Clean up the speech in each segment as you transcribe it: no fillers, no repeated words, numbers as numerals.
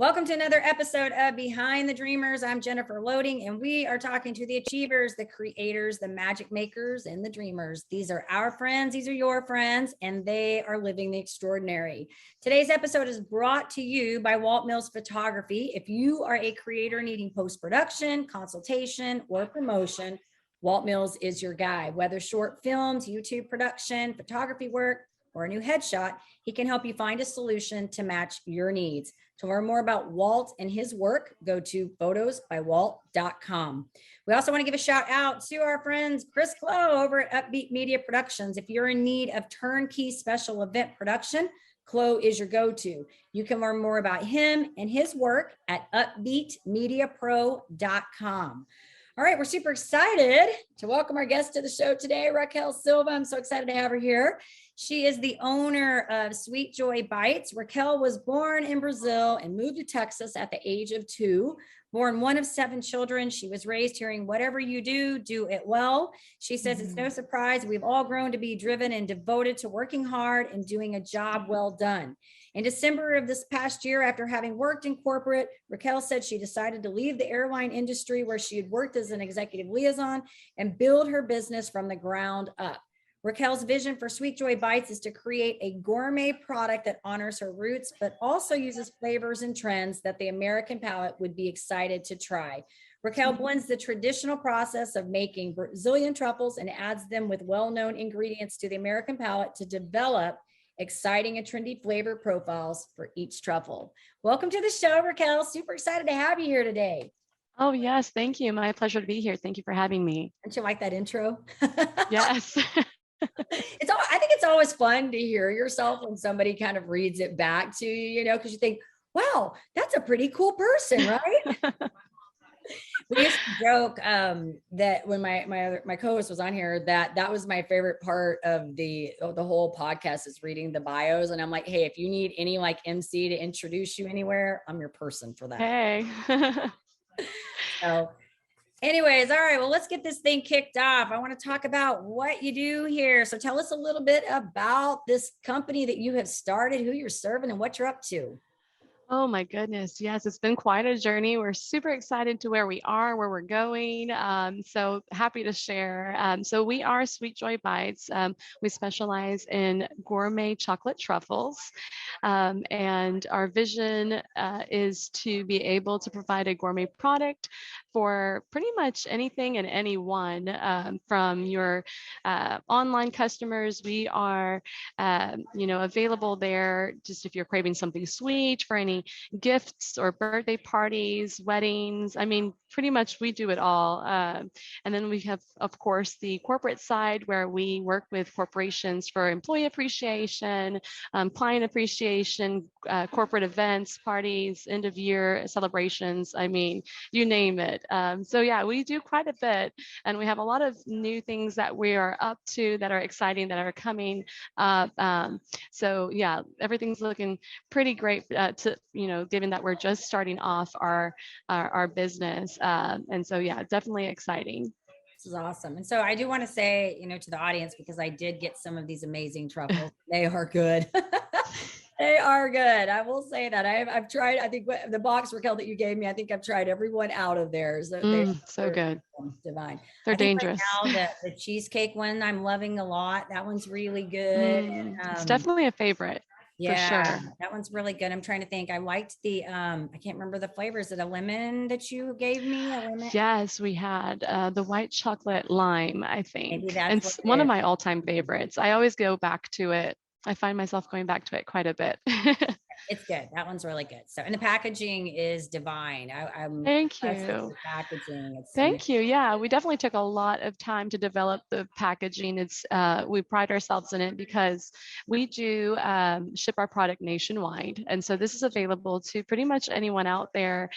Welcome to another episode of Behind the Dreamers. I'm Jennifer Loading, and we are talking to the achievers, the creators, the magic makers, and the dreamers. These are our friends, these are your friends, and they are living the extraordinary. Today's episode is brought to you by Walt Mills Photography. If you are a creator needing post-production, consultation, or promotion, Walt Mills is your guy. Whether short films, YouTube production, photography work, or a new headshot, he can help you find a solution to match your needs. To learn more about Walt and his work, go to photosbywalt.com. We also want to give a shout out to our friends Chris Clow over at Upbeat Media Productions. If you're in need of turnkey special event production, Clow is your go-to. You can learn more about him and his work at upbeatmediapro.com. All right, we're super excited to welcome our guest to the show today, Raquel Silva. I'm so excited to have her here. She is the owner of Sweet Joy Bites. Raquel was born in Brazil and moved to Texas at the age of 2. Born one of 7 children, she was raised hearing, whatever you do, do it well. She says it's no surprise we've all grown to be driven and devoted to working hard and doing a job well done. In December of this past year, after having worked in corporate, Raquel said she decided to leave the airline industry where she had worked as an executive liaison and build her business from the ground up. Raquel's vision for Sweet Joy Bites is to create a gourmet product that honors her roots, but also uses flavors and trends that the American palate would be excited to try. Raquel blends the traditional process of making Brazilian truffles and adds them with well-known ingredients to the American palate to develop exciting and trendy flavor profiles for each truffle. Welcome to the show, Raquel. Super excited to have you here today. Oh, yes. Thank you. My pleasure to be here. Thank you for having me. Don't you like that intro? Yes. I think it's always fun to hear yourself when somebody kind of reads it back to you, because you think, wow, that's a pretty cool person, right? We used to joke that when my co-host was on here, that was my favorite part of the whole podcast is reading the bios. And I'm like, hey, if you need any like MC to introduce you anywhere, I'm your person for that. Hey. So anyways, all right, well, let's get this thing kicked off. I want to talk about what you do here. So tell us a little bit about this company that you have started, who you're serving, and what you're up to. Oh my goodness. Yes, it's been quite a journey. We're super excited to where we are, where we're going. So happy to share. So we are Sweet Joy Bites. We specialize in gourmet chocolate truffles. And our vision is to be able to provide a gourmet product for pretty much anything and anyone. From your online customers, we are, available there just if you're craving something sweet, for any gifts or birthday parties, weddings. I mean, pretty much we do it all. And then we have, of course, the corporate side where we work with corporations for employee appreciation, client appreciation, corporate events, parties, end of year celebrations. I mean, you name it. So yeah, we do quite a bit, and we have a lot of new things that we are up to that are exciting, that are coming up. So yeah, everything's looking pretty great given that we're just starting off our business. And so yeah, definitely exciting. This is awesome. And so I do want to say, to the audience, because I did get some of these amazing truffles. They are good. They are good. I will say that I've tried, I think the box, Raquel, that you gave me, I think I've tried every one out of there. So good. Divine. They're dangerous. Right now, the cheesecake one I'm loving a lot. That one's really good. It's definitely a favorite. Yeah, for sure. That one's really good. I'm trying to think. I liked the, I can't remember the flavors. Is it a lemon that you gave me? A lemon? Yes, we had the white chocolate lime, I think. Maybe that's and it's one of my all-time favorites. I always go back to it. I find myself going back to it quite a bit. It's good. That one's really good. So, and the packaging is divine. Thank you. Packaging. Thank you. Yeah, we definitely took a lot of time to develop the packaging. It's we pride ourselves in it because we do ship our product nationwide, and so this is available to pretty much anyone out there.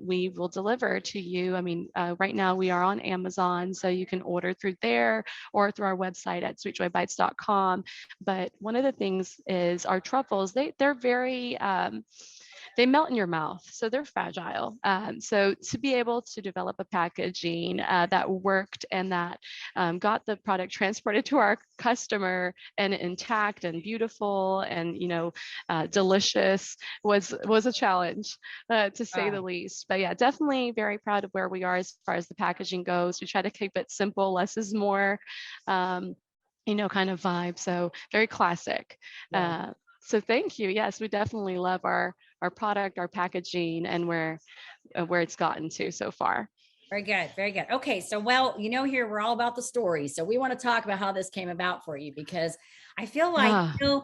We will deliver to you. I mean, right now we are on Amazon, so you can order through there or through our website at sweetjoybites.com. But one of the things is our truffles. They're very they melt in your mouth, so they're fragile. So to be able to develop a packaging that worked and that got the product transported to our customer and intact and beautiful and delicious was a challenge, to say the least. But yeah, definitely very proud of where we are as far as the packaging goes. We try to keep it simple, less is more. Kind of vibe. So very classic. Yeah. So thank you. Yes, we definitely love our product, our packaging, and where it's gotten to so far. Very good. Very good. Okay. So, well, here we're all about the story. So we want to talk about how this came about for you, because I feel like, Ah,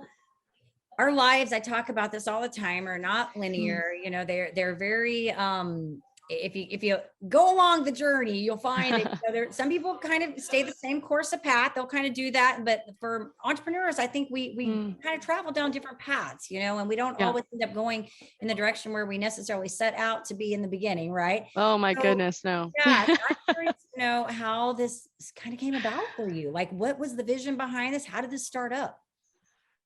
our lives, I talk about this all the time, are not mm, linear. They're very, if you go along the journey, you'll find that some people kind of stay the same course of path. They'll kind of do that. But for entrepreneurs, I think we mm, kind of travel down different paths, and we don't yeah. always end up going in the direction where we necessarily set out to be in the beginning, right? Oh my So goodness, no. yeah, so I'm curious to know how this kind of came about for you. Like, what was the vision behind this? How did this start up?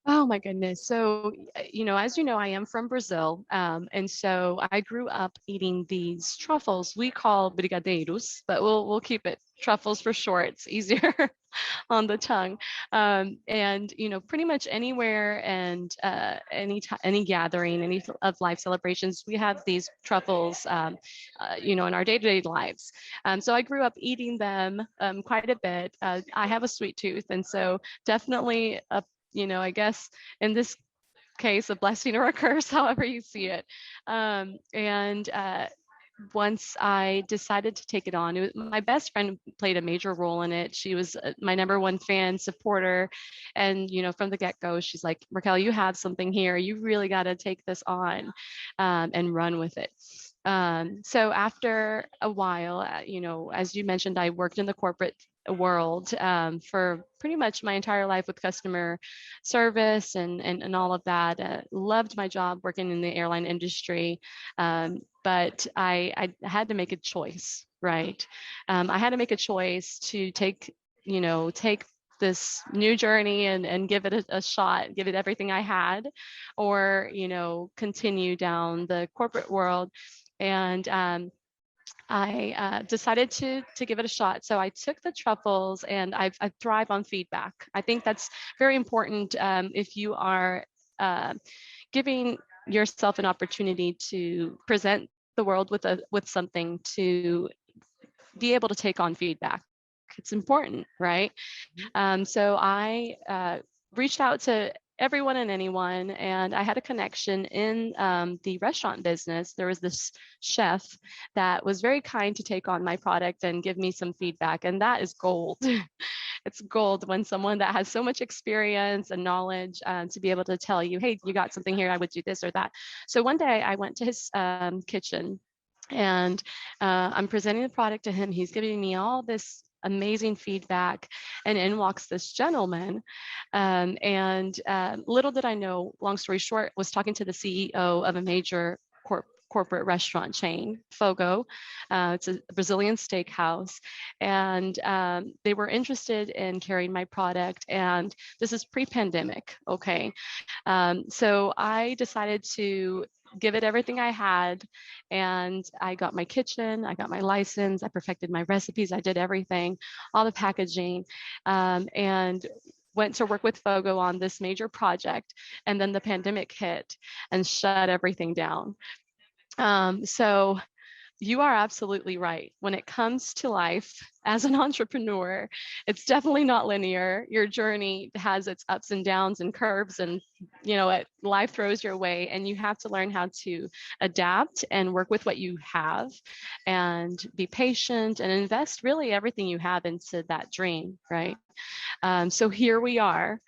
Oh my goodness. So, as you know, I am from Brazil. And so I grew up eating these truffles we call brigadeiros, but we'll keep it truffles for short. It's easier on the tongue. And, pretty much anywhere and any gathering, any of life celebrations, we have these truffles, in our day-to-day lives. So I grew up eating them quite a bit. I have a sweet tooth. And so definitely I guess in this case, a blessing or a curse, however you see it. And once I decided to take it on, my best friend played a major role in it. She was my number one fan, supporter. And, from the get-go, she's like, Raquel, you have something here. You really got to take this on and run with it. So after a while, as you mentioned, I worked in the corporate world for pretty much my entire life with customer service and all of that. Loved my job working in the airline industry, but I had to make a choice, right? I had to make a choice to take this new journey and give it a shot, give it everything I had, or continue down the corporate world. And I decided to give it a shot. So I took the truffles, and I thrive on feedback. I think that's very important if you are giving yourself an opportunity to present the world with something, to be able to take on feedback. It's important, right? So I reached out to everyone and anyone, and I had a connection in the restaurant business. There was this chef that was very kind to take on my product and give me some feedback, and that is gold. It's gold when someone that has so much experience and knowledge to be able to tell you, hey, you got something here, I would do this or that. So one day I went to his kitchen, and I'm presenting the product to him. He's giving me all this amazing feedback, and in walks this gentleman. And little did I know, long story short, was talking to the CEO of a major corporate restaurant chain, Fogo. It's a Brazilian steakhouse, and they were interested in carrying my product. And this is pre-pandemic, okay? So I decided to give it everything I had, and I got my kitchen, I got my license, I perfected my recipes, I did everything, all the packaging, and went to work with Fogo on this major project. And then the pandemic hit and shut everything down. So you are absolutely right. When it comes to life as an entrepreneur, it's definitely not linear. Your journey has its ups and downs and curves, and life throws your way, and you have to learn how to adapt and work with what you have, and be patient and invest really everything you have into that dream, right? So here we are.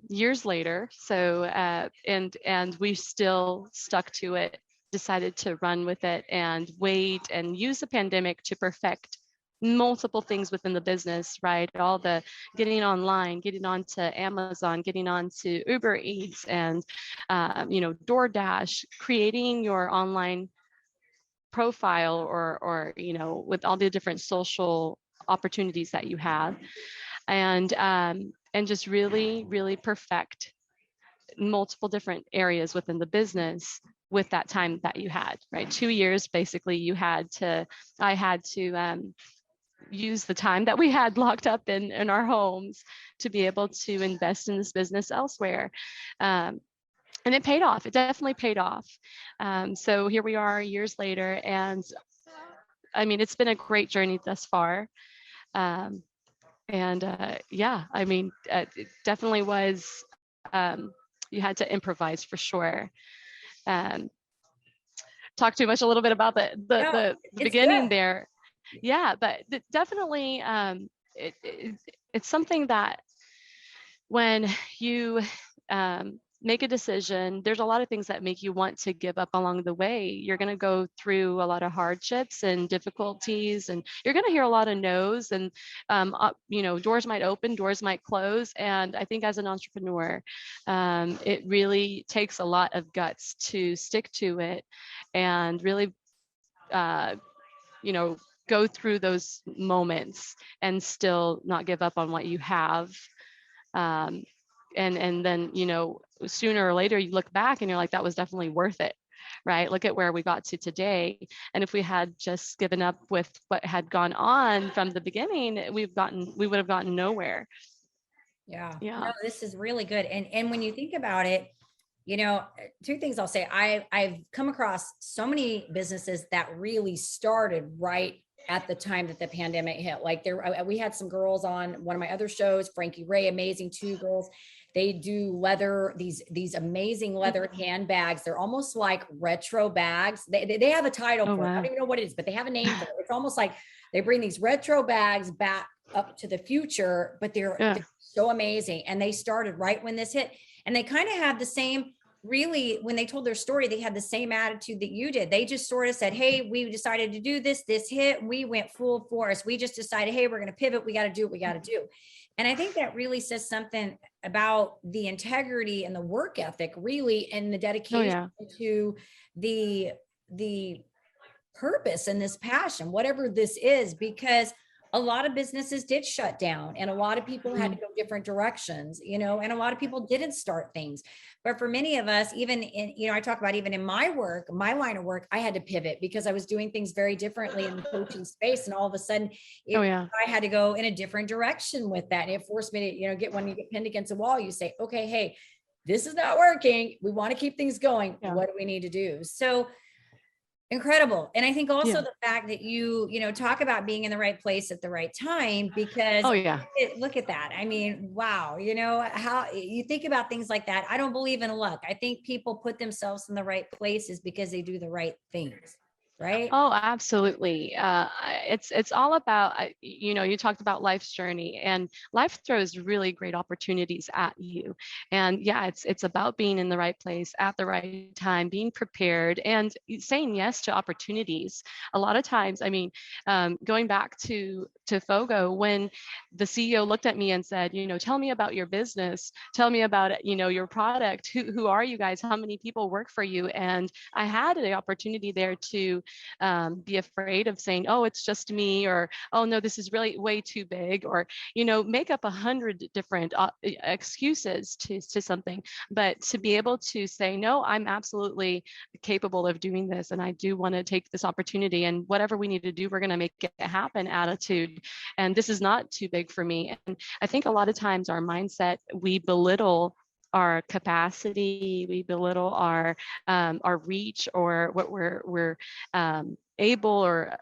Years later, so and we still stuck to it, decided to run with it and wait and use the pandemic to perfect multiple things within the business, right? All the getting online, getting onto Amazon, getting onto Uber Eats and, DoorDash, creating your online profile or with all the different social opportunities that you have, and just really, really perfect multiple different areas within the business with that time that you had, right? 2 years, basically, I had to use the time that we had locked up in our homes to be able to invest in this business elsewhere. And it paid off. It definitely paid off. So here we are years later, and I mean, it's been a great journey thus far. Yeah, I mean, it definitely was, you had to improvise for sure. Talk too much a little bit about No, the it's beginning good. there. Yeah, but definitely, it's something that when you make a decision, there's a lot of things that make you want to give up along the way. You're going to go through a lot of hardships and difficulties, and you're going to hear a lot of no's, and doors might open, doors might close. And I think as an entrepreneur, it really takes a lot of guts to stick to it and really go through those moments and still not give up on what you have. And then, sooner or later you look back and you're like, that was definitely worth it, right? Look at where we got to today. And if we had just given up with what had gone on from the beginning, we would have gotten nowhere. Yeah. Yeah. No, this is really good. And when you think about it, two things I'll say. I've come across so many businesses that really started right at the time that the pandemic hit. Like we had some girls on one of my other shows, Frankie Ray, amazing, two girls. They do leather, these amazing leather handbags. They're almost like retro bags. They have a title for it. I don't even know what it is, but they have a name for it. It's almost like they bring these retro bags back up to the future, but they're so amazing. And they started right when this hit. And they kind of had the same, really, when they told their story, they had the same attitude that you did. They just sort of said, hey, we decided to do this hit, we went full force. We just decided, hey, we're going to pivot. We got to do what we got to do. And I think that really says something about the integrity and the work ethic, really, and the dedication to the purpose and this passion, whatever this is, because a lot of businesses did shut down and a lot of people had to go different directions, and a lot of people didn't start things. But for many of us, even in, I talk about even in my work, my line of work, I had to pivot because I was doing things very differently in the coaching space. And all of a sudden I had to go in a different direction with that. And it forced me to, when you get pinned against a wall, you say, okay, hey, this is not working. We want to keep things going. What do we need to do? So incredible. And I think also the fact that you talk about being in the right place at the right time, because look at that. I mean, wow. How you think about things like that. I don't believe in luck. I think people put themselves in the right places because they do the right things. Right? Oh, absolutely. It's all about, you talked about life's journey, and life throws really great opportunities at you. And it's about being in the right place at the right time, being prepared and saying yes to opportunities. A lot of times, I mean, going back to Fogo, when the CEO looked at me and said, tell me about your business, tell me about it, your product, who are you guys, how many people work for you? And I had the opportunity there to be afraid of saying, oh, it's just me, or, oh no, this is really way too big, or, make up 100 different excuses to something. But to be able to say, no, I'm absolutely capable of doing this, and I do want to take this opportunity, and whatever we need to do, we're going to make it happen attitude. And this is not too big for me. And I think a lot of times our mindset, we belittle our capacity, we belittle our reach, or what we're able, or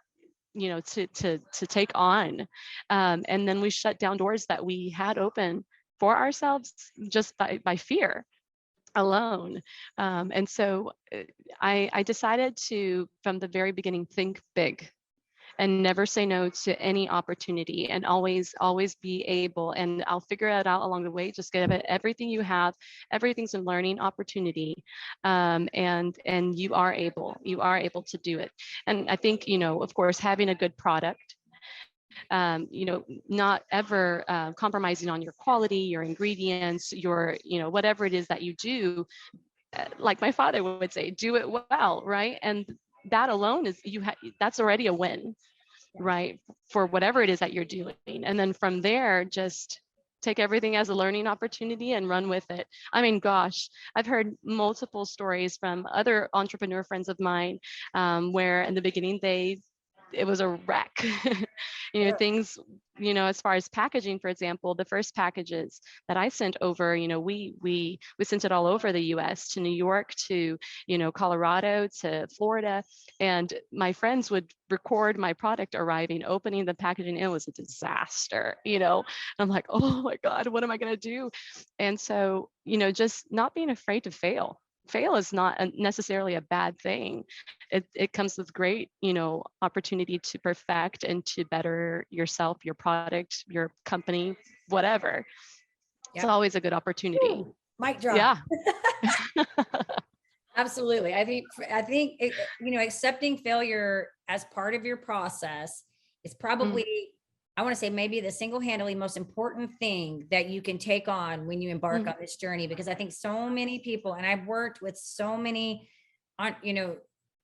to take on, and then we shut down doors that we had open for ourselves just by fear alone. And so I decided to, from the very beginning, think big and never say no to any opportunity, and always be able, and I'll figure it out along the way. Just give it everything you have. Everything's a learning opportunity. And you are able to do it. And I think, of course, having a good product, not ever compromising on your quality, your ingredients, your, whatever it is that you do, like my father would say, do it well, right? And that alone is, that's already a win, right? For whatever it is that you're doing. And then from there, just take everything as a learning opportunity and run with it. I mean, gosh, I've heard multiple stories from other entrepreneur friends of mine, where in the beginning it was a wreck. Sure. Things, as far as packaging, for example, the first packages that I sent over, we sent it all over the US, to New York, to, Colorado, to Florida. And my friends would record my product arriving, opening the packaging. It was a disaster. I'm like, oh my God, what am I going to do? And so, just not being afraid to fail. Fail is not necessarily a bad thing. It comes with great, opportunity to perfect and to better yourself, your product, your company, whatever. It's Yep. always a good opportunity. Ooh, mic drop. Yeah. Absolutely. I think accepting failure as part of your process is probably, I want to say, maybe the single-handedly most important thing that you can take on when you embark on this journey, because I think so many people, and I've worked with so many,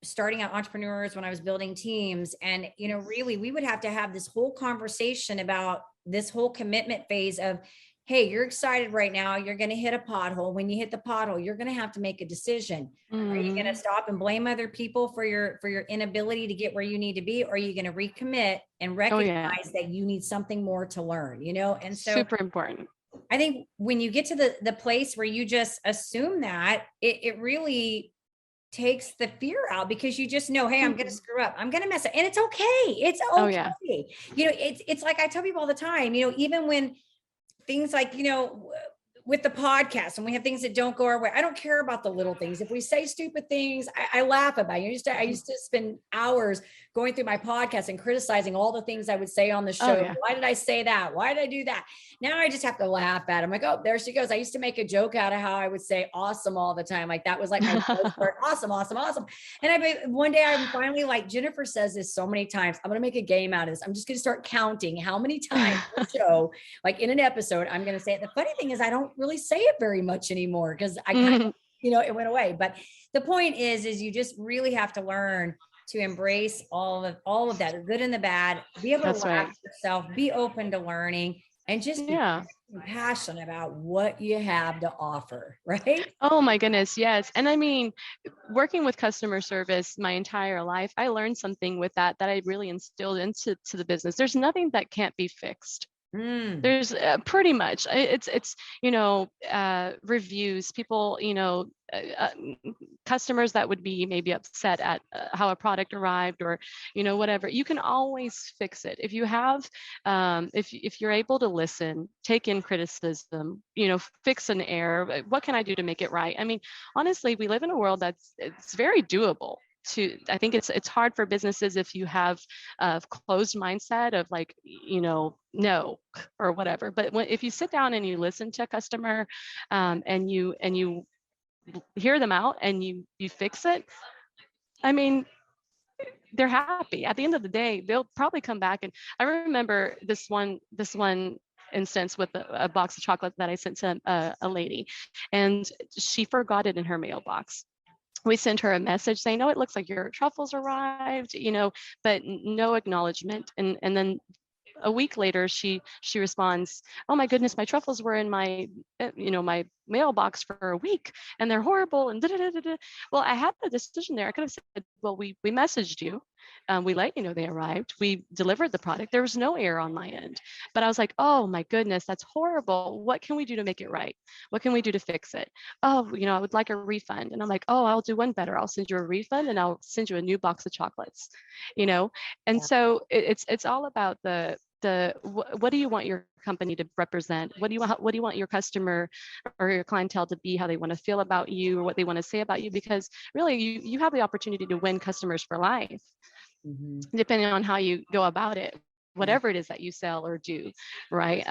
starting out entrepreneurs when I was building teams, and, really we would have to have this whole conversation about this whole commitment phase of, hey, you're excited right now. You're going to hit a pothole. When you hit the pothole, you're going to have to make a decision. Are you going to stop and blame other people for your inability to get where you need to be? Or are you going to recommit and recognize that you need something more to learn, And so super important. I think when you get to the place where you just assume that, it really takes the fear out, because you just know, hey, I'm going to screw up. I'm going to mess up. And it's okay. It's okay. Oh, yeah. It's like I tell people all the time, even when things like, with the podcast, and we have things that don't go our way, I don't care about the little things. If we say stupid things, I laugh about it. I used to spend hours going through my podcast and criticizing all the things I would say on the show. Oh, yeah. Why did I say that? Why did I do that? Now I just have to laugh at it. I'm like, oh, there she goes. I used to make a joke out of how I would say awesome all the time. Like that was like my word, awesome, awesome, awesome. And one day I'm finally like, Jennifer says this so many times, I'm going to make a game out of this. I'm just going to start counting how many times the show, like in an episode, I'm going to say it. The funny thing is I don't really say it very much anymore, because I kind of, it went away. But the point is you just really have to learn to embrace all of that, the good and the bad, be able to laugh at yourself, be open to learning, and just be passionate about what you have to offer, right? Oh my goodness, yes. And I mean, working with customer service my entire life, I learned something with that I really instilled into the business. There's nothing that can't be fixed. There's pretty much it's reviews, people, customers that would be maybe upset at how a product arrived, or whatever. You can always fix it if you have if you're able to listen, take in criticism, fix an error. What can I do to make it right? I mean, honestly, we live in a world it's very doable. I think it's hard for businesses if you have a closed mindset of like, no, or whatever. But if you sit down and you listen to a customer, and you hear them out and you fix it, I mean, they're happy. At the end of the day, they'll probably come back. And I remember this one instance with a box of chocolate that I sent to a lady, and she forgot it in her mailbox. We sent her a message saying, "Oh, it looks like your truffles arrived," but no acknowledgement. And then a week later, she responds, "Oh my goodness, my truffles were in my my mailbox for a week, and they're horrible." And well, I had the decision there. I could have said, "Well, we messaged you, we let you know they arrived, we delivered the product. There was no error on my end." But I was like, "Oh my goodness, that's horrible. What can we do to make it right? What can we do to fix it? Oh, I would like a refund." And I'm like, "Oh, I'll do one better. I'll send you a refund, and I'll send you a new box of chocolates." And so it's all about what do you want your company to represent? What do you want your customer or your clientele to be, how they want to feel about you, or what they want to say about you? Because really you have the opportunity to win customers for life, depending on how you go about it, whatever it is that you sell or do, right?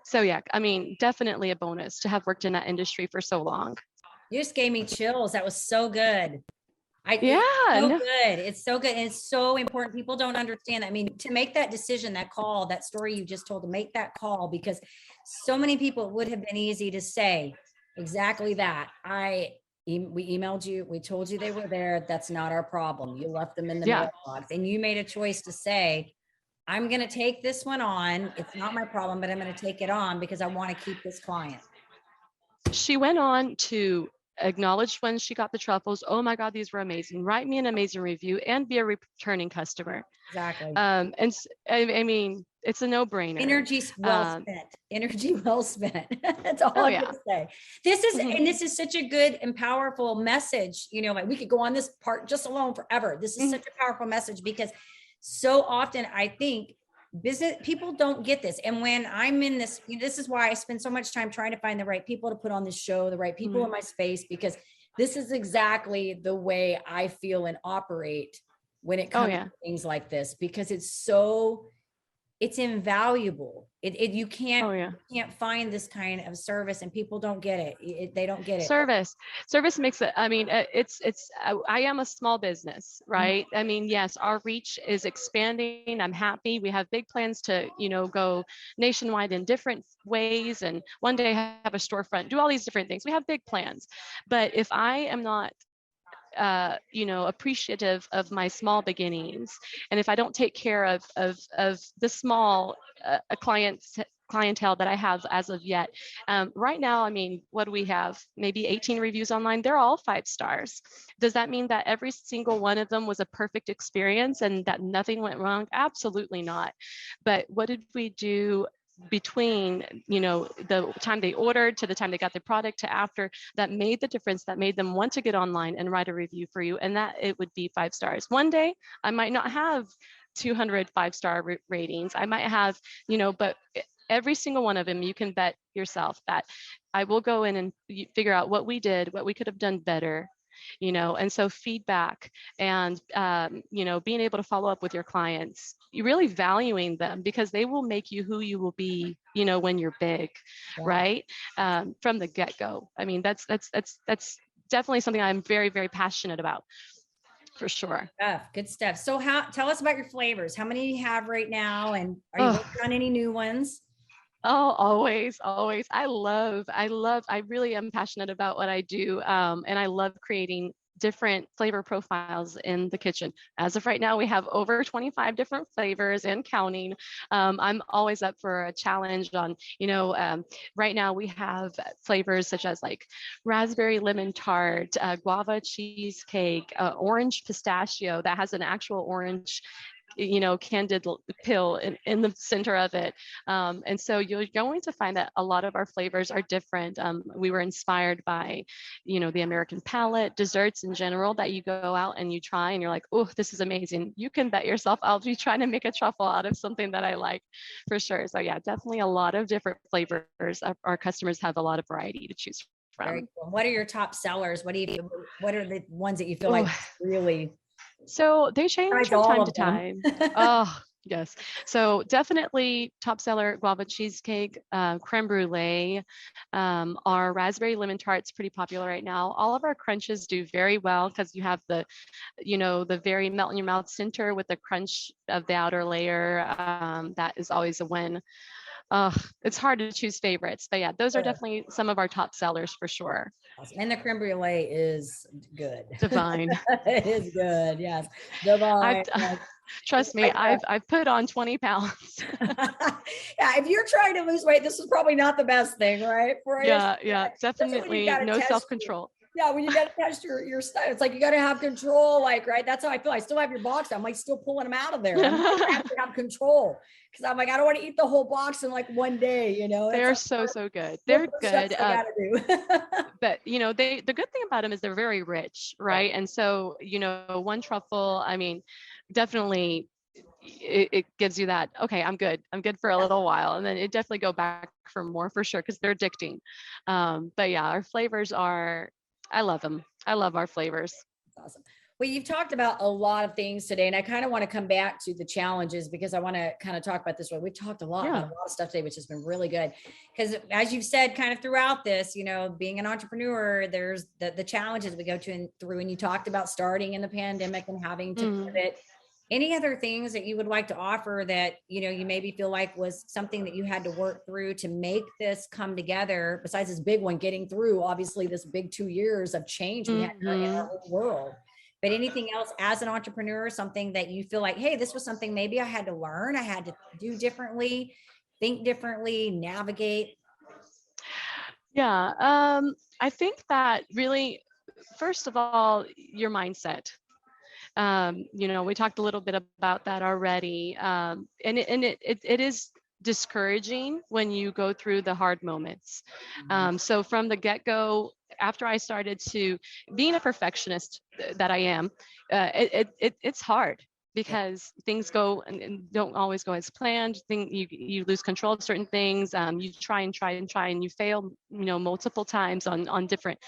So yeah, I mean, definitely a bonus to have worked in that industry for so long. You just gave me chills. That was so good. It's so good. And it's so important. People don't understand that. I mean, to make that decision, that call, that story you just told, to make that call, because so many people, it would have been easy to say exactly that. We emailed you, we told you they were there. That's not our problem. You left them in the mailbox, and you made a choice to say, I'm going to take this one on. It's not my problem, but I'm going to take it on because I want to keep this client. She went on to acknowledge when she got the truffles. Oh my God, these were amazing. Write me an amazing review and be a returning customer. Exactly. I mean, it's a no-brainer. Energy well spent. Energy well spent. That's all I'm gonna say. This is and this is such a good and powerful message. You know, like we could go on this part just alone forever. This is such a powerful message because so often I think business people don't get this. And when I'm in this, this is why I spend so much time trying to find the right people to put on this show, the right people in my space, because this is exactly the way I feel and operate when it comes to things like this, because it's invaluable. You can't find this kind of service, and people don't get it. They don't get it. Service makes it. I mean, I am a small business, right? I mean, yes, our reach is expanding. I'm happy. We have big plans to, go nationwide in different ways, and one day have a storefront, do all these different things. We have big plans, but if I am not appreciative of my small beginnings, and if I don't take care of the small clientele that I have as of yet, right now, I mean, what do we have? Maybe 18 reviews online. They're all 5 stars. Does that mean that every single one of them was a perfect experience and that nothing went wrong? Absolutely not. But what did we do between the time they ordered to the time they got the product to after, that made the difference, that made them want to get online and write a review for you, and that it would be 5 stars. One day I might not have 200 5-star ratings. I might have, but every single one of them, you can bet yourself that I will go in and figure out what we did, what we could have done better. And so feedback and, being able to follow up with your clients, you really valuing them, because they will make you who you will be, when you're big, right? From the get-go. I mean, that's definitely something I'm very, very passionate about, for sure. Good stuff. So tell us about your flavors. How many do you have right now? And are you working on any new ones? Oh, always. I really am passionate about what I do. And I love creating different flavor profiles in the kitchen. As of right now, we have over 25 different flavors and counting. I'm always up for a challenge on, right now we have flavors such as like raspberry lemon tart, guava cheesecake, orange pistachio that has an actual orange candid pill in the center of it. And so you're going to find that a lot of our flavors are different. We were inspired by, the American palate, desserts in general that you go out and you try and you're like, oh, this is amazing. You can bet yourself I'll be trying to make a truffle out of something that I like, for sure. So yeah, definitely a lot of different flavors. Our customers have a lot of variety to choose from. Very cool. What are your top sellers? What are the ones that you feel like really... So they change from time to time. Oh, yes. So definitely top seller, guava cheesecake, creme brulee. Our raspberry lemon tart's pretty popular right now. All of our crunches do very well because you have the, the very melt in your mouth center with the crunch of the outer layer. That is always a win. It's hard to choose favorites, but yeah, those are definitely some of our top sellers for sure. Awesome. And the creme brulee is good. Divine. It is good. Yes. Divine. Trust me, I've put on 20 pounds. Yeah. If you're trying to lose weight, this is probably not the best thing, right? Yeah. Definitely no self-control. Yeah, when you got to test your stuff, it's like you got to have control. Like, right? That's how I feel. I still have your box. I'm like still pulling them out of there. I have to have control because I'm like, I don't want to eat the whole box in like one day. They're so good. They're good. But the good thing about them is they're very rich, right? And so one truffle, I mean, definitely. It gives you that, okay, I'm good for a little while, and then it definitely go back for more, for sure, because they're addicting. But yeah, our flavors are, I love them. I love our flavors. That's awesome. Well, you've talked about a lot of things today, and I kind of want to come back to the challenges because I want to kind of talk about this. We talked a lot about a lot of stuff today, which has been really good. Because as you've said, kind of throughout this, being an entrepreneur, there's the challenges we go through, and you talked about starting in the pandemic and having to pivot. Any other things that you would like to offer that, you maybe feel like was something that you had to work through to make this come together, besides this big one, getting through, obviously, this big 2 years of change we had in our whole world? but anything else as an entrepreneur, something that you feel like, hey, this was something maybe I had to learn, I had to do differently, think differently, navigate? Yeah. I think that really, first of all, your mindset. We talked a little bit about that already. And it is discouraging when you go through the hard moments. So from the get-go, after I started to being a perfectionist that I am, it's hard because things go and don't always go as planned. You lose control of certain things. You try and you fail, multiple times on different,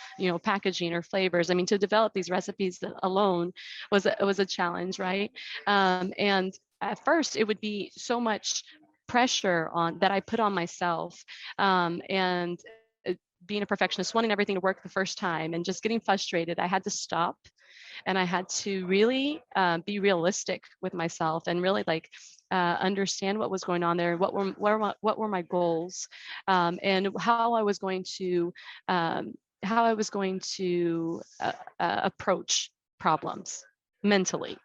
packaging or flavors. I mean, to develop these recipes alone was a challenge, right? And at first, it would be so much pressure on that I put on myself, and being a perfectionist, wanting everything to work the first time, and just getting frustrated. I had to stop, and I had to really be realistic with myself, and really understand what was going on there, what were my goals, and how I was going to approach problems mentally.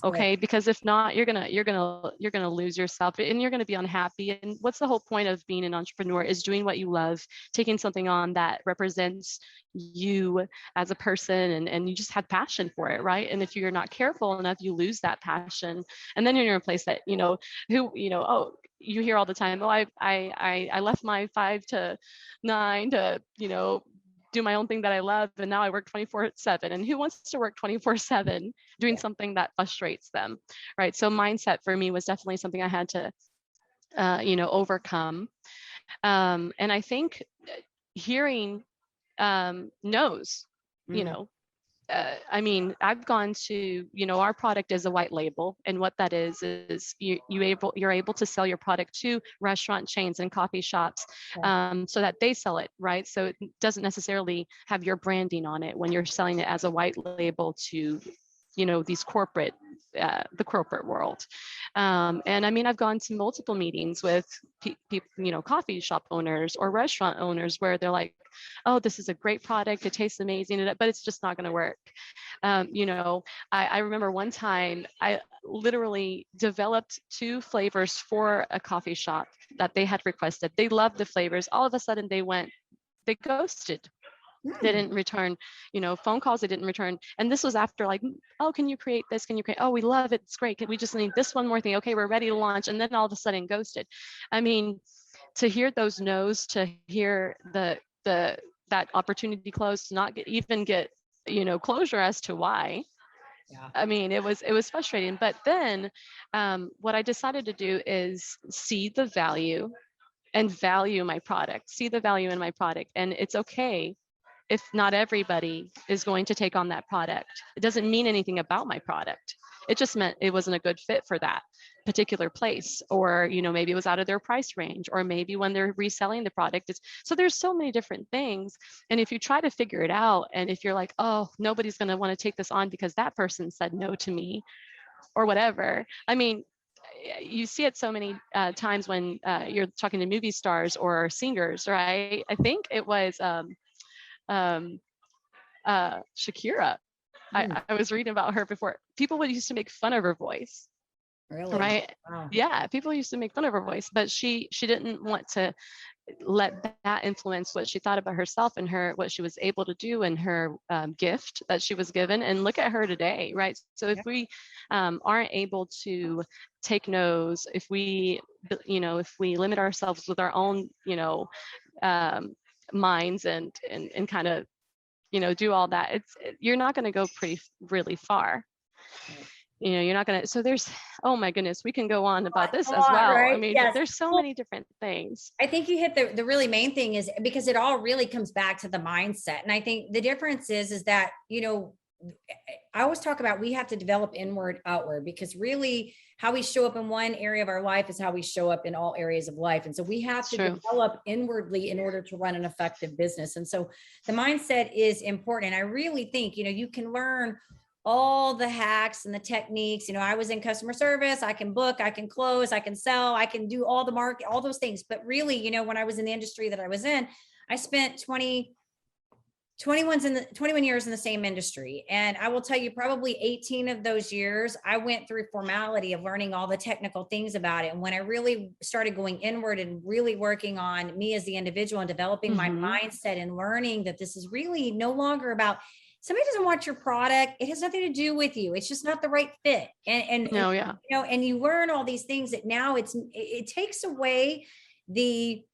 Okay, because if not, you're gonna lose yourself, and you're gonna be unhappy. And what's the whole point of being an entrepreneur? Is doing what you love, taking something on that represents you as a person, and you just have passion for it, right? And if you're not careful enough, you lose that passion, and then you're in a place that oh, you hear all the time, oh, I left my 5 to 9 to do my own thing that I love, and now I work 24/7. And who wants to work 24/7 doing something that frustrates them, right? So mindset for me was definitely something I had to overcome. And I think hearing no's, I mean, I've gone to, our product is a white label, and what that is you're able to sell your product to restaurant chains and coffee shops, so that they sell it, right? So it doesn't necessarily have your branding on it when you're selling it as a white label to, these the corporate world. And I mean, I've gone to multiple meetings with people, coffee shop owners or restaurant owners, where they're like, oh, this is a great product, it tastes amazing, but it's just not going to work. I remember one time I literally developed 2 flavors for a coffee shop that they had requested. They loved the flavors. All of a sudden they ghosted. They didn't return, phone calls. They didn't return. And this was after oh, can you create this? Can you create? Oh, we love it. It's great. We just need this one more thing. Okay, we're ready to launch. And then all of a sudden ghosted. I mean, to hear those no's, to hear that opportunity close, to not get closure as to why. Yeah. I mean, it was frustrating. But then what I decided to do is see the value and value my product, see the value in my product. And it's okay if not everybody is going to take on that product. It doesn't mean anything about my product. It just meant it wasn't a good fit for that particular place, or maybe it was out of their price range, or maybe when they're reselling the product. So there's so many different things. And if you try to figure it out, and if you're like, oh, nobody's going to want to take this on because that person said no to me, or whatever. I mean, you see it so many times when you're talking to movie stars or singers, right? I think it was Shakira. I was reading about her before. People used to make fun of her voice. Really? Right? Wow. Yeah, people used to make fun of her voice, but she didn't want to let that influence what she thought about herself and what she was able to do, and her gift that she was given. And look at her today, right? So if we aren't able to take no's, if we limit ourselves with our own minds and kind of do all that, you're not going to go really far. You're not going to. So there's, oh my goodness, we can go on about this as well. Right? I mean, yes. There's so many different things. I think you hit the really main thing, is because it all really comes back to the mindset. And I think the difference is that, I always talk about, we have to develop inward, outward, because really how we show up in one area of our life is how we show up in all areas of life. And so we have to develop inwardly in order to run an effective business. And so the mindset is important. And I really think, you can learn all the hacks and the techniques. I was in customer service. I can book, I can close, I can sell, I can do all the market, all those things. But really, when I was in the industry that I was in, I spent 20 21 years in the same industry. And I will tell you, probably 18 of those years, I went through formality of learning all the technical things about it. And when I really started going inward and really working on me as the individual and developing my mindset and learning that this is really no longer about somebody doesn't want your product. It has nothing to do with you. It's just not the right fit. No, yeah. You know, and you learn all these things that now it takes away the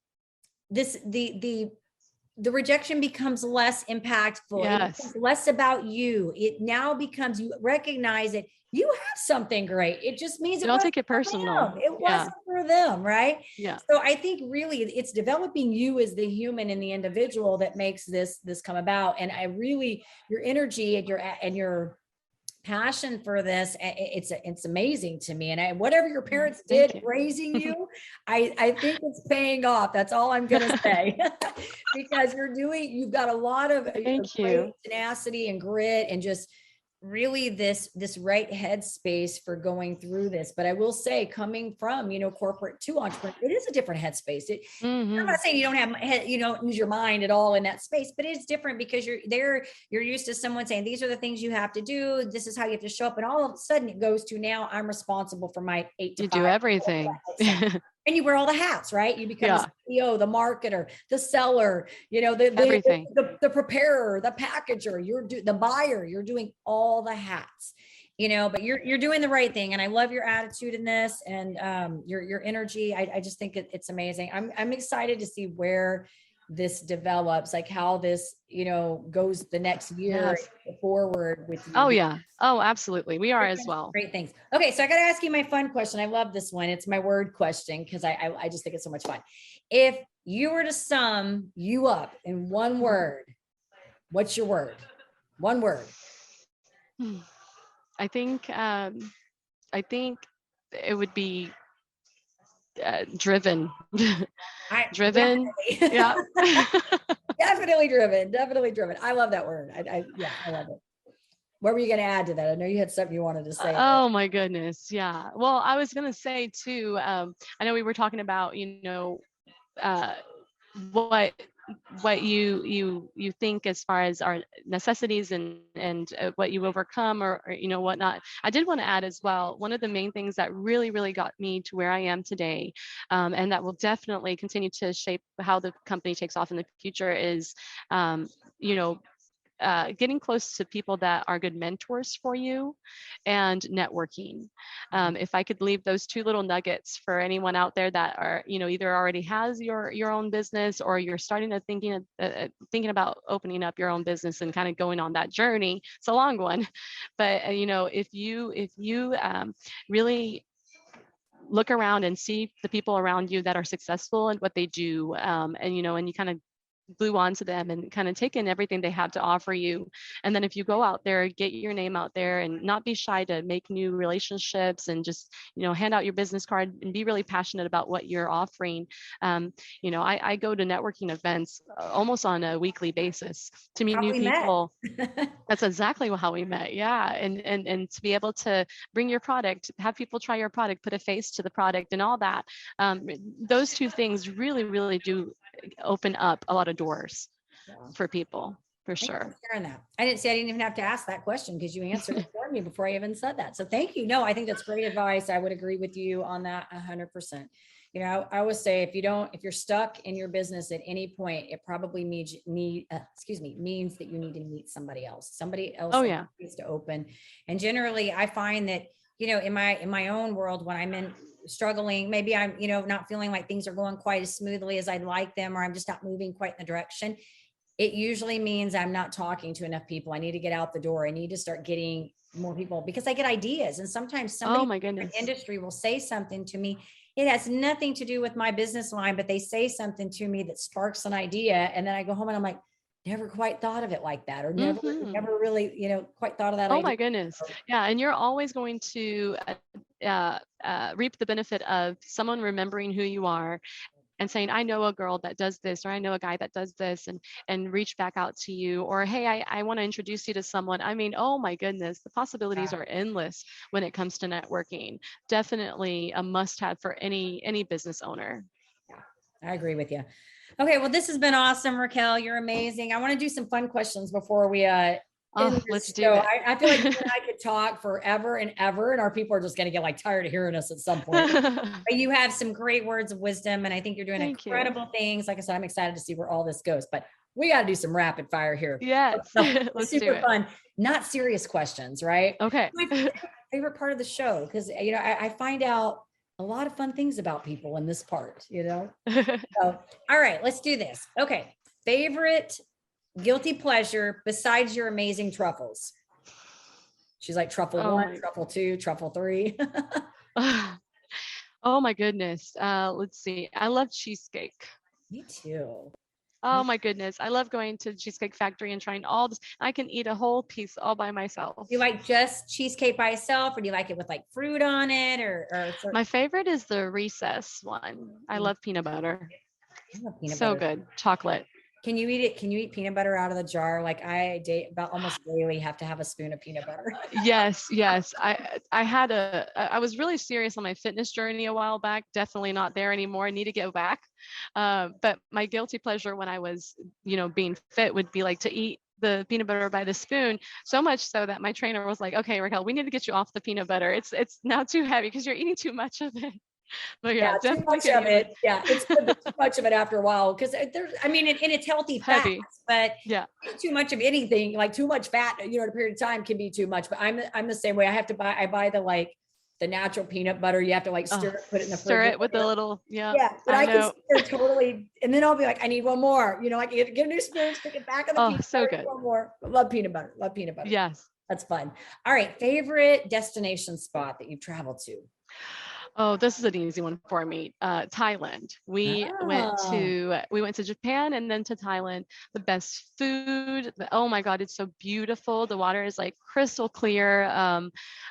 rejection becomes less impactful. It Yes. becomes less about you. It now becomes, you recognize that you have something great. It just means it Don't wasn't take it for personal. them. It Yeah. wasn't for them, right? Yeah. So I think really it's developing you as the human and the individual that makes this come about. And I really, your energy and your passion for this, it's amazing to me. And whatever your parents Thank did you. raising you, I think it's paying off. That's all I'm gonna say. Because you've got a lot of Thank great you. tenacity and grit and just really this right headspace for going through this. But I will say, coming from, you know, corporate to entrepreneur, it is a different headspace. I'm not saying you don't have, you don't use your mind at all in that space, but it's different because you're used to someone saying, these are the things you have to do. This is how you have to show up. And all of a sudden it goes to, now I'm responsible for my 8 to You 5. do everything. And you wear all the hats, right? You become Yeah. the CEO, the marketer, the seller, you know, Everything. the preparer, the packager, the buyer, you're doing all the hats, you know, but you're doing the right thing. And I love your attitude in this and your energy. I just think it's amazing. I'm excited to see where this develops, like how this, you know, goes the next year forward with you. Oh yeah. Oh, absolutely. We are as well. Great things. Okay. So I got to ask you my fun question. I love this one. It's my word question because I just think it's so much fun. If you were to sum you up in one word, what's your word? One word. I think it would be driven. Driven. Yeah. Definitely driven. I love that word. I love it. What were you going to add to that? I know you had something you wanted to say. Oh my goodness. Yeah. Well, I was going to say too, I know we were talking about, you know, what you think as far as our necessities and what you overcome or you know whatnot. I did want to add as well, one of the main things that really got me to where I am today, and that will definitely continue to shape how the company takes off in the future is you know, getting close to people that are good mentors for you and networking. If I could leave those two little nuggets for anyone out there that are, you know, either already has your own business or you're starting to thinking about opening up your own business and kind of going on that journey. It's a long one, but you know, if you really look around and see the people around you that are successful and what they do, and you know, and you kind of glue onto them and kind of take in everything they have to offer you. And then if you go out there, get your name out there and not be shy to make new relationships and just, you know, hand out your business card and be really passionate about what you're offering. You know, I go to networking events almost on a weekly basis to meet new people. That's exactly how we met. Yeah. And to be able to bring your product, have people try your product, put a face to the product and all that. Those two things really do open up a lot of doors for people, for sure. Sharing that. I didn't even have to ask that question because you answered it for me before I even said that. So thank you. No, I think that's great advice. I would agree with you on that 100%. You know, I always say if you're stuck in your business at any point, it probably means that you need to meet somebody else. Somebody else needs to open. And generally, I find that, you know, in my own world, when I'm in struggling, maybe I'm, you know, not feeling like things are going quite as smoothly as I'd like them, or I'm just not moving quite in the direction. It usually means I'm not talking to enough people. I need to get out the door. I need to start getting more people because I get ideas. And sometimes somebody in the industry will say something to me. It has nothing to do with my business line, but they say something to me that sparks an idea. And then I go home and I'm like, never quite thought of it like that, or never really, you know, quite thought of that. Oh my goodness. Yeah. And you're always going to reap the benefit of someone remembering who you are and saying, I know a girl that does this, or I know a guy that does this, and reach back out to you, or, hey, I want to introduce you to someone. I mean, oh my goodness, the possibilities are endless when it comes to networking. Definitely a must-have for any business owner. I agree with you. Okay, well, this has been awesome, Raquel. You're amazing. I want to do some fun questions before we end Oh, this let's do show. it. I feel like you and I could talk forever and ever, and our people are just going to get like tired of hearing us at some point. But you have some great words of wisdom, and I think you're doing Thank you. incredible things. Like I said, I'm excited to see where all this goes. But we got to do some rapid fire here. Yes, So, let's do super it. fun, not serious questions, right? Okay. My favorite part of the show, because I find out a lot of fun things about people in this part, So, all right, let's do this. Okay. Favorite guilty pleasure besides your amazing truffles? She's like truffle one, truffle two, truffle three. Oh my goodness. Let's see. I love cheesecake. Me too. Oh my goodness. I love going to Cheesecake Factory and trying all this. I can eat a whole piece all by myself. Do you like just cheesecake by itself, or do you like it with like fruit on it, or My favorite is the recess one. I love peanut butter. I love peanut So butter. good. Chocolate. Can you eat it? Can you eat peanut butter out of the jar? Like I about almost daily have to have a spoon of peanut butter. Yes. I was really serious on my fitness journey a while back. Definitely not there anymore. I need to get back. But my guilty pleasure when I was, being fit would be like to eat the peanut butter by the spoon, so much so that my trainer was like, okay, Raquel, we need to get you off the peanut butter. It's now too heavy because you're eating too much of it. But Yeah, too much of it. Yeah, it's good, too much of it after a while, because there's, and it's healthy fats, but too much of anything, like too much fat, in a period of time can be too much. But I'm the same way. I buy the natural peanut butter. You have to like stir it, put it in the stir fridge. it with a little, Yeah, but I can stir totally, and then I'll be like, I need one more. Like get a new spoon, stick it back on the peanut so butter, good. one more. Love peanut butter. Love peanut butter. Yes, that's fun. All right, favorite destination spot that you've traveled to? Oh, this is an easy one for me. Thailand. We went to Japan and then to Thailand. The best food. Oh my God, it's so beautiful. The water is like crystal clear.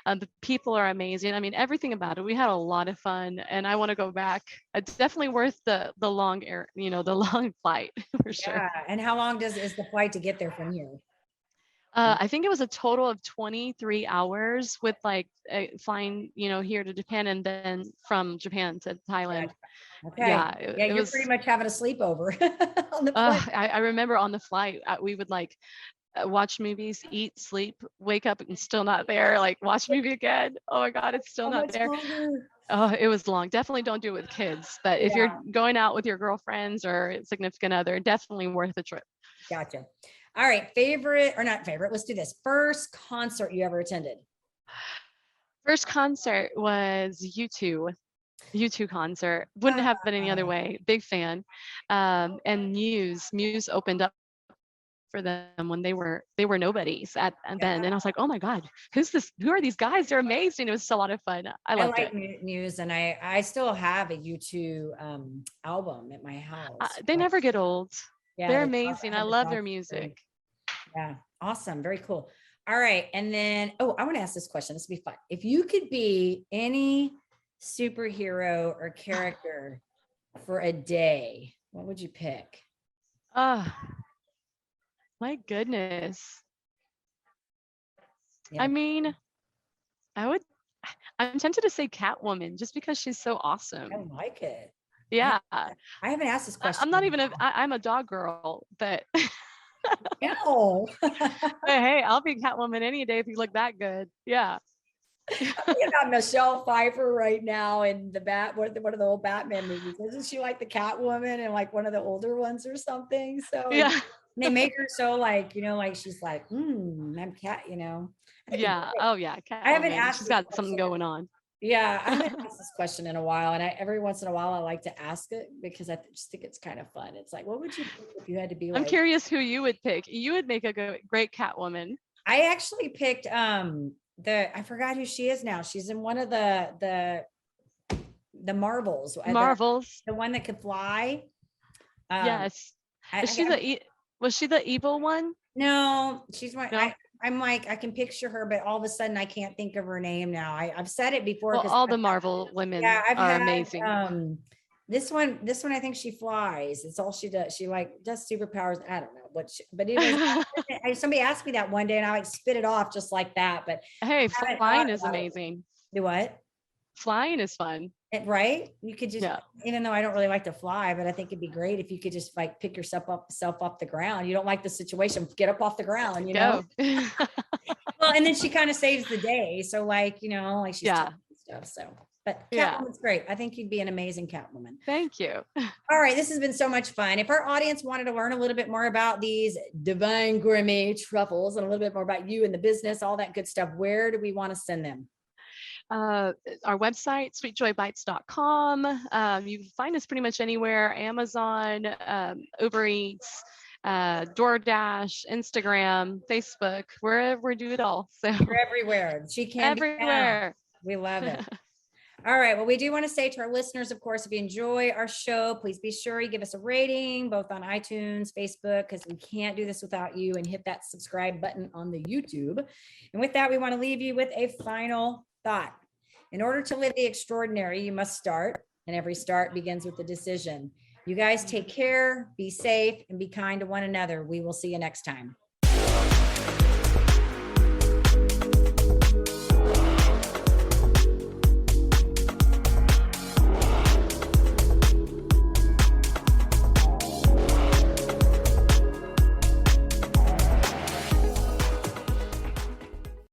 The people are amazing. I mean, everything about it. We had a lot of fun, and I want to go back. It's definitely worth the long the long flight for sure. Yeah. And how long is the flight to get there from here? I think it was a total of 23 hours with flying, here to Japan and then from Japan to Thailand. Okay. Yeah. You're was pretty much having a sleepover on the flight. I remember on the flight, we would watch movies, eat, sleep, wake up and still not there. Like watch movie again. Oh my God, it's still not there. Longer? Oh, it was long. Definitely don't do it with kids. But if you're going out with your girlfriends or significant other, definitely worth the trip. Gotcha. All right, favorite or not favorite, let's do this. First concert you ever attended? First concert was U2 concert. Wouldn't have been any other way. Big fan. And Muse opened up for them when they were nobodies at then. And I was like, oh my God, who's this? Who are these guys? They're amazing. It was a lot of fun. I loved it. Muse, and I still have a U2 album at my house. They never get old. Yeah, they're amazing. I love their music. Yeah. Awesome. Very cool. All right. And then, I want to ask this question. This will be fun. If you could be any superhero or character for a day, what would you pick? My goodness. Yeah. I mean, I'm tempted to say Catwoman just because she's so awesome. I like it. Yeah. I haven't asked this question. I'm not even I'm a dog girl, but no. Hey, I'll be Catwoman any day if you look that good. Yeah. I'm thinking about Michelle Pfeiffer right now in one of the old Batman movies. Isn't she like the Catwoman in like one of the older ones or something? So yeah. They make her so like she's like, I'm cat, Yeah. Oh yeah. Catwoman. I haven't asked. She's got something going on. Yeah, I haven't asked this question in a while, and every once in a while I like to ask it because I just think it's kind of fun. It's like, what would you pick if you had to be? I'm curious who you would pick. You would make a great Catwoman. I actually picked I forgot who she is now. She's in one of the Marvels. The one that could fly. Yes. Was she the evil one? No, she's my. No? I'm like, I can picture her, but all of a sudden I can't think of her name now. I've said it before. Well, all the Marvel women are amazing. This one, I think she flies. It's all she does. She does superpowers. I don't know what, but anyways, somebody asked me that one day and I spit it off just like that. But hey, flying is amazing. Do what? Flying is fun. Right? You could just, Yeah. even though I don't really like to fly, but I think it'd be great if you could just like pick yourself off the ground. You don't like the situation, get up off the ground, you know? Go. Well, and then she kind of saves the day. So like, you know, like she's Yeah. stuff. So, but Yeah. Catwoman's great. I think you'd be an amazing Catwoman. Thank you. All right. This has been so much fun. If our audience wanted to learn a little bit more about these divine gourmet truffles and a little bit more about you and the business, all that good stuff, where do we want to send them? Our website, sweetjoybites.com. You can find us pretty much anywhere: Amazon, Uber Eats, DoorDash, Instagram, Facebook, wherever we do it all. So you're everywhere. She can be found. everywhere. We love it. All right. Well, we do want to say to our listeners, of course, if you enjoy our show, please be sure you give us a rating, both on iTunes, Facebook, because we can't do this without you, and hit that subscribe button on the YouTube. And with that, we want to leave you with a final thought. In order to live the extraordinary, you must start, and every start begins with a decision. You guys take care, be safe, and be kind to one another. We will see you next time.